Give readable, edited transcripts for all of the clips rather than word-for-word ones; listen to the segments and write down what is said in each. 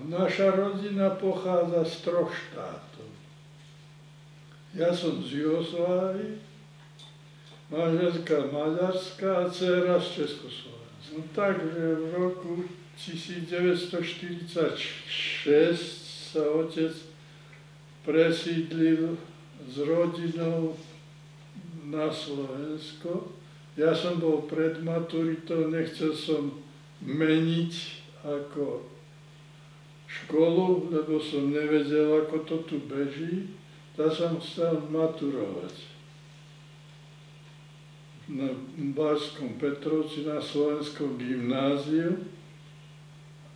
naša rodina pochádza z 3 štátov. Ja som z Jugoslávie, manželka maďarská a dcera z Československa. No takže v roku 1946 sa otec presídlil s rodinou na Slovensko. Ja som bol pred maturitou, nechcel som meniť ako školu, lebo som nevedel, ako to tu beží. Tak som chcel maturovať na Bašskom Petrovci na Slovenskom gymnáziu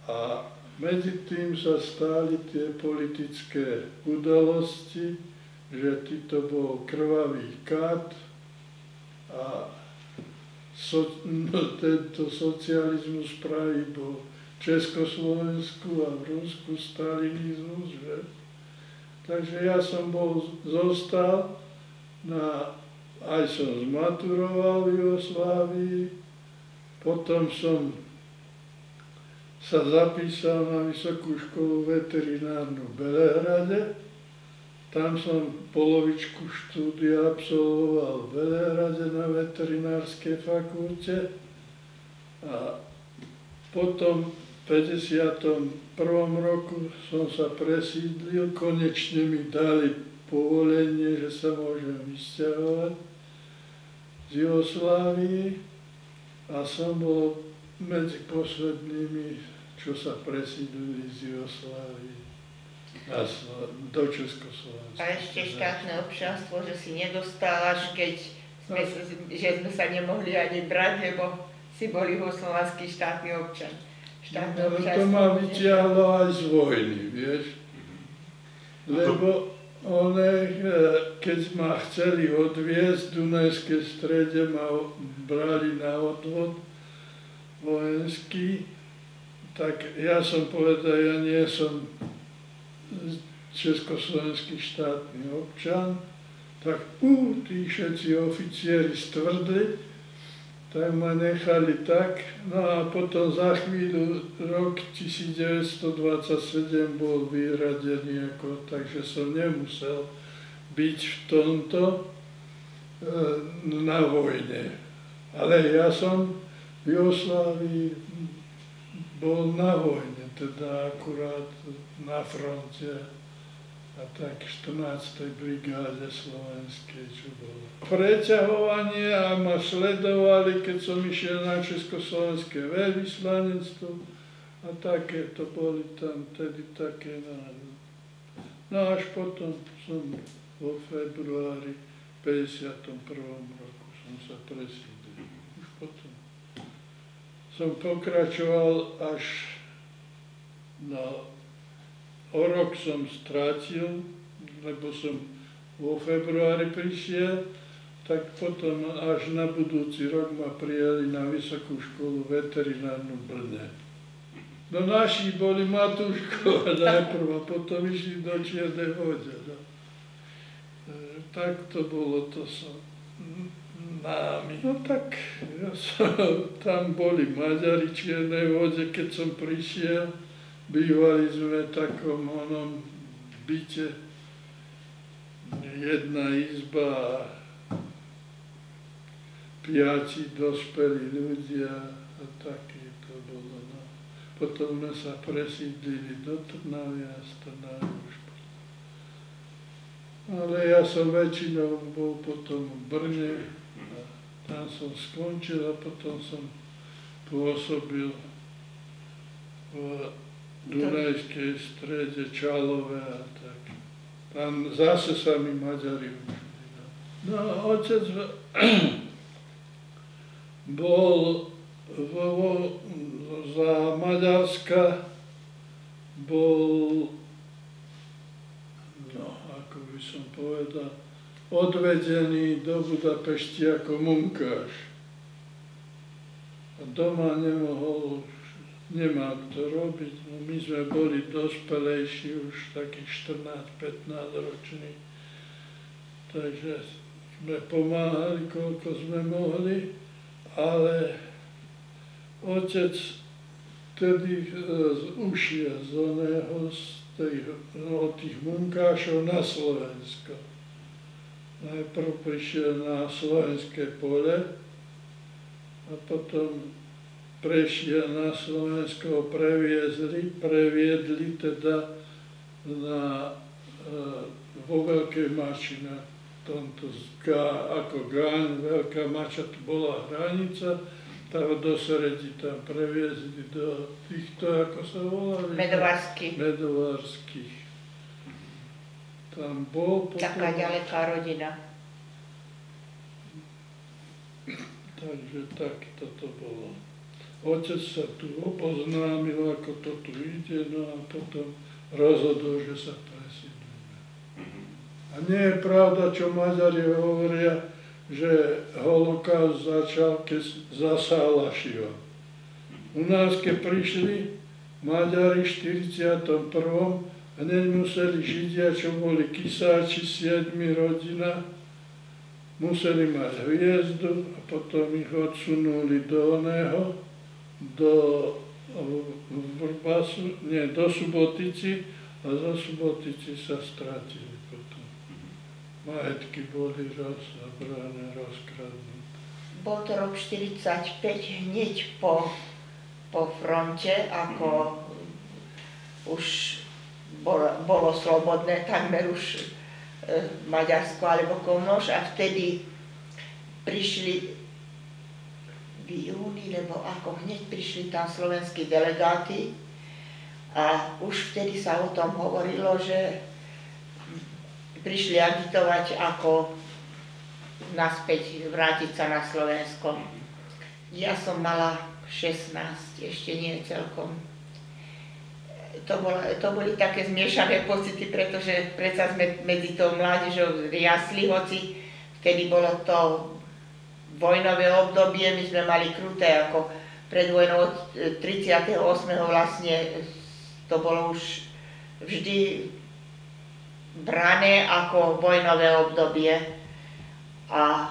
a medzi tým sa stali tie politické udalosti, že to bol krvavý kat a tento socializmus praví bol v Československu a v Rusku stalinizmus, že? Takže ja som zostal aj som zmaturoval v Jugoslávii, potom som sa zapísal na Vysokú školu veterinárnu v Belehrade. Tam som polovičku štúdia absolvoval v Belehrade na veterinárskej fakulte a potom v 51. roku som sa presídlil, konečne mi dali povolenie, že sa môžem vysťahovať z Jugoslávii a som bol medzi poslednými, čo sa presídlili z Jugoslávii do Československa. A ešte štátne občianstvo, že si nedostal, až keď sme sa nemohli ani brať, lebo si bol juhoslovanský štátny občan. No, to ma vyťahlo aj z vojny, vieš. Lebo keď ma chceli odviesť v Dunajskej Strede, ma brali na odvod vojenský, tak ja som povedal, ja nie som československý štátny občan, tak tí všetci oficieri stvrdli, tak ma nechali tak, no a potom za chvíľu rok 1927 bol vyhradený, takže som nemusel byť v tomto na vojne. Ale ja som v Jugoslávii bol na vojne, teda akurát na fronte a tak 14. brigáde slovenskej, čo bolo. Preťahovanie a ma sledovali, keď som išiel na Československé veľvyslanectvo a také to boli tam tedy také národné. No až potom som vo februári 51. roku som sa presídlil. Už potom som pokračoval až o rok som strátil, lebo som vo februári prišiel, tak potom až na budúci rok ma prijali na Vysokú školu veterinárnu v Brne. No naši boli Matúšková najprv a potom išli do Čiernej Vode. No. Tak to bolo, to som námi. No tak tam boli Maďari v Čiernej Vode, keď som prišiel. Bývali sme v takom byte, jedna izba a 5 dospelí ľudia a také to bolo. No. Potom sme sa presídlili do Trnavy a z Trnavy už. Ale ja som väčšinou bol potom v Brne a tam som skončil a potom som pôsobil v Dunajskej Strede, Čalove a tak. Tam zase sa mi Maďari učili. No otec bol za Maďarska, bol, no ako by som povedal, odvedený do Budapešti ako munkáš. A doma nemal to robiť. No my sme boli dospelejší, už takých 14-15 roční. Takže sme pomáhali, koľko sme mohli, ale otec vtedy ušiel z oného, od tých munkášov na Slovensko. Najprv prišiel na Slovenské pole a potom prešiel na Slovensko, previedli teda vo Veľkej Mači, na tomto ako Gáň, Veľká Mača, to bola hranica, tak ho do Seredi tam previezli do týchto, ako sa volali? Medovárskych. Tam bol potom... Taká ďaleká rodina. Takže takto to bolo. Otec sa tu oboznámil, ako to tu ide, no a potom rozhodol, že sa presídlíme. A nie je pravda, čo Maďari hovoria, že holokaust začal, keď za Sálašiho. U nás, keď prišli Maďari v 41. hneď museli Židia, čo boli Kisáči, 7 rodina, museli mať hviezdu a potom ich odsunuli do oného, do Subotici a za Subotici sa stratili potom. Majetky boli rozobrané, rozkradnuté. Bol to rok 45, hneď po fronte, ako už bolo slobodné, takmer už Maďarsko alebo Komnoš, a vtedy prišli v júni, lebo ako hneď prišli tam slovenskí delegáti a už vtedy sa o tom hovorilo, že prišli agitovať, ako naspäť vrátiť sa na Slovensko. Ja som mala 16, ešte nie celkom. To boli také zmiešané pocity, pretože predsa sme medzi tou mládežou riasli, hoci vtedy bolo to vojnové obdobie, my sme mali kruté, ako pred vojnou od 38. vlastne to bolo už vždy brané ako vojnové obdobie. A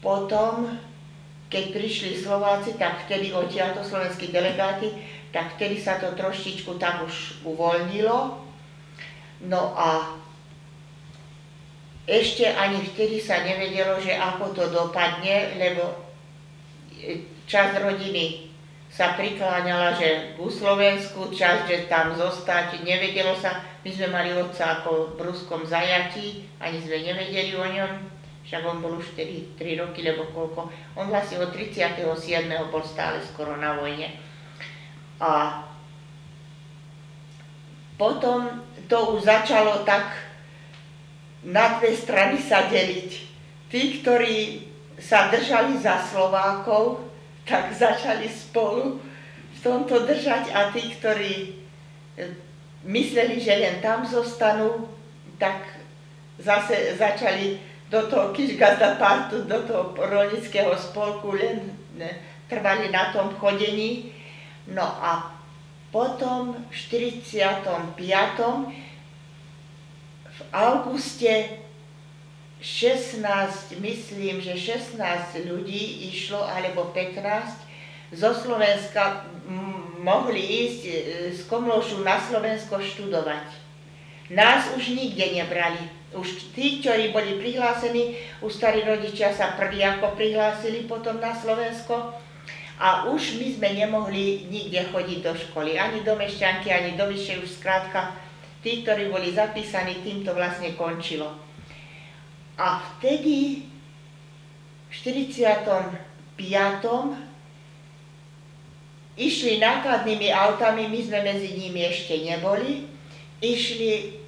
potom, keď prišli Slováci, tak vtedy odtiaľto slovenskí delegáti, tak vtedy sa to trošičku tam už uvoľnilo. No a ešte ani vtedy sa nevedelo, že ako to dopadne, lebo časť rodiny sa prikláňala, že ku Slovensku, časť, že tam zostať, nevedelo sa. My sme mali otca ako v ruskom zajatí, ani sme nevedeli o ňom, však on bol už vtedy 3 roky, lebo koľko. On vlastne od 37. bol stále skoro na vojne. A potom to už začalo tak na dve strany sa deliť. Tí, ktorí sa držali za Slovákov, tak začali spolu v tomto držať, a tí, ktorí mysleli, že len tam zostanú, tak zase začali do toho Kišgazda partu, do toho rolnického spolku, len trvali na tom chodení. No a potom v 45. v auguste 16, myslím, že 16 ľudí išlo, alebo 15, zo Slovenska mohli ísť z Komlóšu na Slovensko študovať. Nás už nikde nebrali. Už tí, ktorí boli prihlásení, už starí rodičia sa prví ako prihlásili potom na Slovensko, a už my sme nemohli nikde chodiť do školy, ani do Mešťanky, ani do vyššej, už skrátka tí, ktorí boli zapísaní, tým to vlastne končilo. A vtedy v 45. išli nákladnými autami, my sme medzi nimi ešte neboli, išli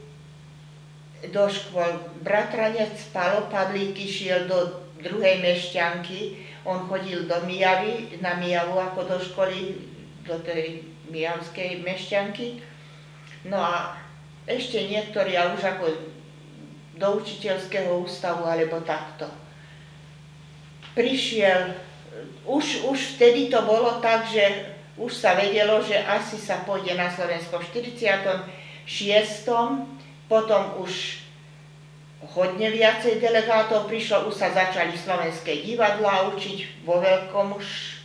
do škôl. Bratranec Palo Pavlík išiel do druhej Mešťanky, on chodil do Mijavy, na Mijavu ako do školy, do tej mijavskej Mešťanky. No a ešte niektorí, a už ako do učiteľského ústavu, alebo takto. Prišiel, už vtedy to bolo tak, že už sa vedelo, že asi sa pôjde na Slovensko v 46. Potom už hodne viacej delegátov prišlo, už sa začali slovenské divadlá učiť vo veľkom, už